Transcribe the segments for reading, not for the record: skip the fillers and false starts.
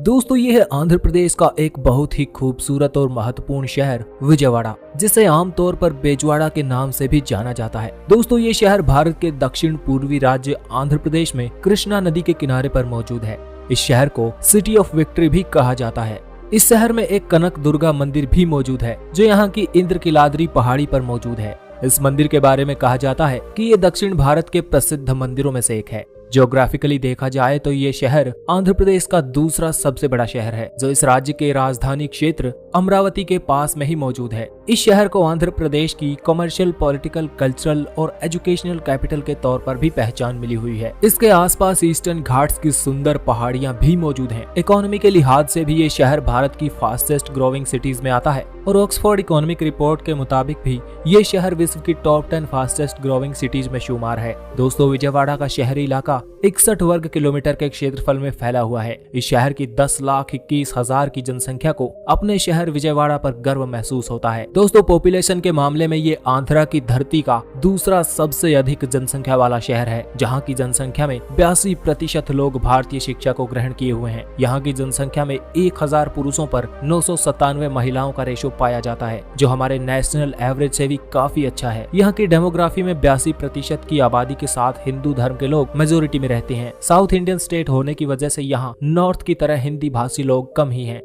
दोस्तों ये है आंध्र प्रदेश का एक बहुत ही खूबसूरत और महत्वपूर्ण शहर विजयवाड़ा, जिसे आमतौर पर बेजवाड़ा के नाम से भी जाना जाता है। दोस्तों ये शहर भारत के दक्षिण पूर्वी राज्य आंध्र प्रदेश में कृष्णा नदी के किनारे पर मौजूद है। इस शहर को सिटी ऑफ विक्ट्री भी कहा जाता है। इस शहर में एक कनक दुर्गा मंदिर भी मौजूद है, जो यहाँ की इंद्रकिलाद्री पहाड़ी पर मौजूद है। इस मंदिर के बारे में कहा जाता है कि ये दक्षिण भारत के प्रसिद्ध मंदिरों में से एक है। ज्योग्राफिकली देखा जाए तो ये शहर आंध्र प्रदेश का दूसरा सबसे बड़ा शहर है, जो इस राज्य के राजधानी क्षेत्र अमरावती के पास में ही मौजूद है। इस शहर को आंध्र प्रदेश की कमर्शियल, पॉलिटिकल, कल्चरल और एजुकेशनल कैपिटल के तौर पर भी पहचान मिली हुई है। इसके आसपास ईस्टर्न घाट्स की सुंदर पहाड़ियां भी मौजूद हैं। इकोनॉमी के लिहाज से भी ये शहर भारत की फास्टेस्ट ग्रोइंग सिटीज में आता है और ऑक्सफोर्ड इकोनॉमिक रिपोर्ट के मुताबिक भी ये शहर विश्व की टॉप 10 फास्टेस्ट ग्रोइंग सिटीज में शुमार है। दोस्तों विजयवाड़ा का शहरी इलाका 61 वर्ग किलोमीटर के क्षेत्रफल में फैला हुआ है। इस शहर की 10,21,000 की जनसंख्या को अपने शहर विजयवाड़ा पर गर्व महसूस होता है। दोस्तों पॉपुलेशन के मामले में ये आंध्रा की धरती का दूसरा सबसे अधिक जनसंख्या वाला शहर है, जहाँ की जनसंख्या में 82% लोग भारतीय शिक्षा को ग्रहण किए हुए हैं। यहाँ की जनसंख्या में 1000 पुरुषों पर 997 महिलाओं का रेशो पाया जाता है, जो हमारे नेशनल एवरेज से भी काफी अच्छा है। यहाँ की डेमोग्राफी में 82% की आबादी के साथ हिंदू धर्म के लोग मेजोरिटी में रहते हैं। साउथ इंडियन स्टेट होने की वजह से यहाँ नॉर्थ की तरह हिंदी भाषी लोग कम ही हैं।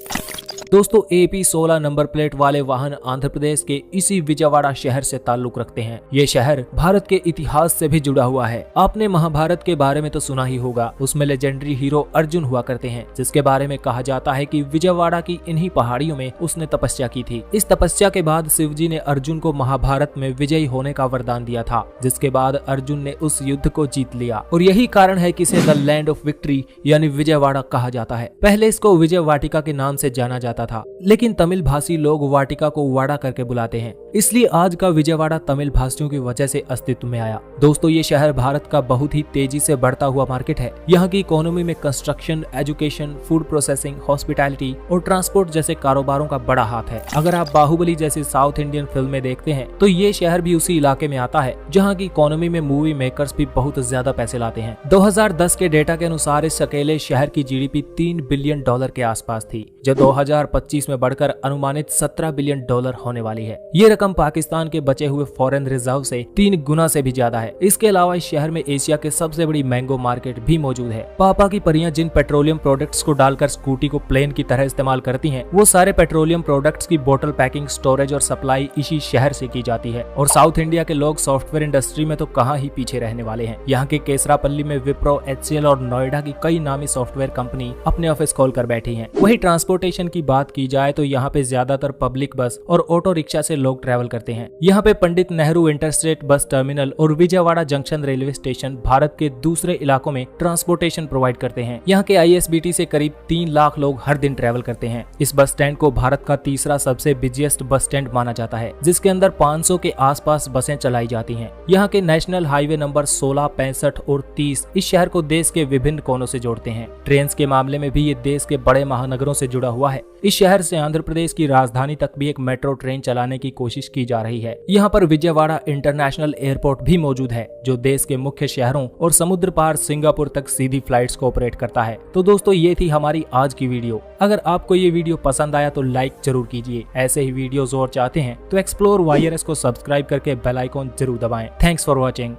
दोस्तों AP 16 नंबर प्लेट वाले वाहन आंध्र प्रदेश के इसी विजयवाड़ा शहर से ताल्लुक रखते हैं। ये शहर भारत के इतिहास से भी जुड़ा हुआ है। आपने महाभारत के बारे में तो सुना ही होगा। उसमें लेजेंडरी हीरो अर्जुन हुआ करते हैं, जिसके बारे में कहा जाता है कि विजयवाड़ा की इन्हीं पहाड़ियों में उसने तपस्या की थी। इस तपस्या के बाद शिवजी ने अर्जुन को महाभारत में विजयी होने का वरदान दिया था, जिसके बाद अर्जुन ने उस युद्ध को जीत लिया और यही कारण है कि इसे द लैंड ऑफ विक्ट्री यानी विजयवाड़ा कहा जाता है। पहले इसको विजय वाटिका के नाम से जाना जाता था, लेकिन तमिल भाषी लोग वाटिका को वाड़ा करके बुलाते हैं, इसलिए आज का विजयवाड़ा तमिल भाषियों की वजह से अस्तित्व में आया। दोस्तों ये शहर भारत का बहुत ही तेजी से बढ़ता हुआ मार्केट है। यहाँ की इकोनॉमी में construction, education, food processing, hospitality और ट्रांसपोर्ट जैसे कारोबारों का बड़ा हाथ है। अगर आप बाहुबली जैसी साउथ इंडियन फिल्में देखते हैं तो ये शहर भी उसी इलाके में आता है, जहाँ की इकोनॉमी में मूवी मेकर्स भी बहुत ज्यादा पैसे लाते हैं। 2010 के डेटा के अनुसार इस अकेले शहर की GDP $3 बिलियन के आसपास थी, जो 2025 में बढ़कर अनुमानित $17 बिलियन होने वाली है। ये रकम पाकिस्तान के बचे हुए फॉरेन रिजर्व से 3 गुना से भी ज्यादा है। इसके अलावा इस शहर में एशिया के सबसे बड़ी मैंगो मार्केट भी मौजूद है। पापा की परियां जिन पेट्रोलियम प्रोडक्ट्स को डालकर स्कूटी को प्लेन की तरह इस्तेमाल करती हैं, वो सारे पेट्रोलियम प्रोडक्ट्स की बोतल पैकिंग, स्टोरेज और सप्लाई इसी शहर से की जाती है। और साउथ इंडिया के लोग सॉफ्टवेयर इंडस्ट्री में तो कहाँ ही पीछे रहने वाले हैं। यहाँ के केसरापल्ली में विप्रो, HCL और नोएडा की कई नामी सॉफ्टवेयर कंपनी अपने ऑफिस खोल कर बैठी है। वही ट्रांसपोर्टेशन की बात की जाए तो यहाँ पे ज्यादातर पब्लिक बस और ऑटो रिक्शा से लोग ट्रैवल करते हैं। यहाँ पे Pandit Nehru interstate bus terminal और Vijayawada junction railway station Bharat के दूसरे इलाकों में ट्रांसपोर्टेशन प्रोवाइड करते हैं। यहाँ के ISBT से करीब 3 लाख लोग हर दिन ट्रैवल करते हैं। इस बस स्टैंड को भारत का तीसरा सबसे बिजिएस्ट बस स्टैंड माना जाता है, जिसके अंदर 500 के आसपास बसें चलाई जाती हैं। यहाँ के नेशनल हाईवे नंबर 16, 65 और 30 इस शहर को देश के विभिन्न कोनों से जोड़ते हैं। ट्रेन के मामले में भी ये देश के बड़े महानगरों से जुड़ा हुआ है। इस शहर से आंध्र प्रदेश की राजधानी तक भी एक मेट्रो ट्रेन चलाने की कोशिश की जा रही है। यहाँ पर विजयवाड़ा इंटरनेशनल एयरपोर्ट भी मौजूद है, जो देश के मुख्य शहरों और समुद्र पार सिंगापुर तक सीधी फ्लाइट्स को ऑपरेट करता है। तो दोस्तों ये थी हमारी आज की वीडियो। अगर आपको ये वीडियो पसंद आया तो लाइक जरूर कीजिए। ऐसे ही वीडियोस और चाहते हैं तो एक्सप्लोर YRS को सब्सक्राइब करके बेल आइकॉन जरूर दबाएं। Thanks for watching.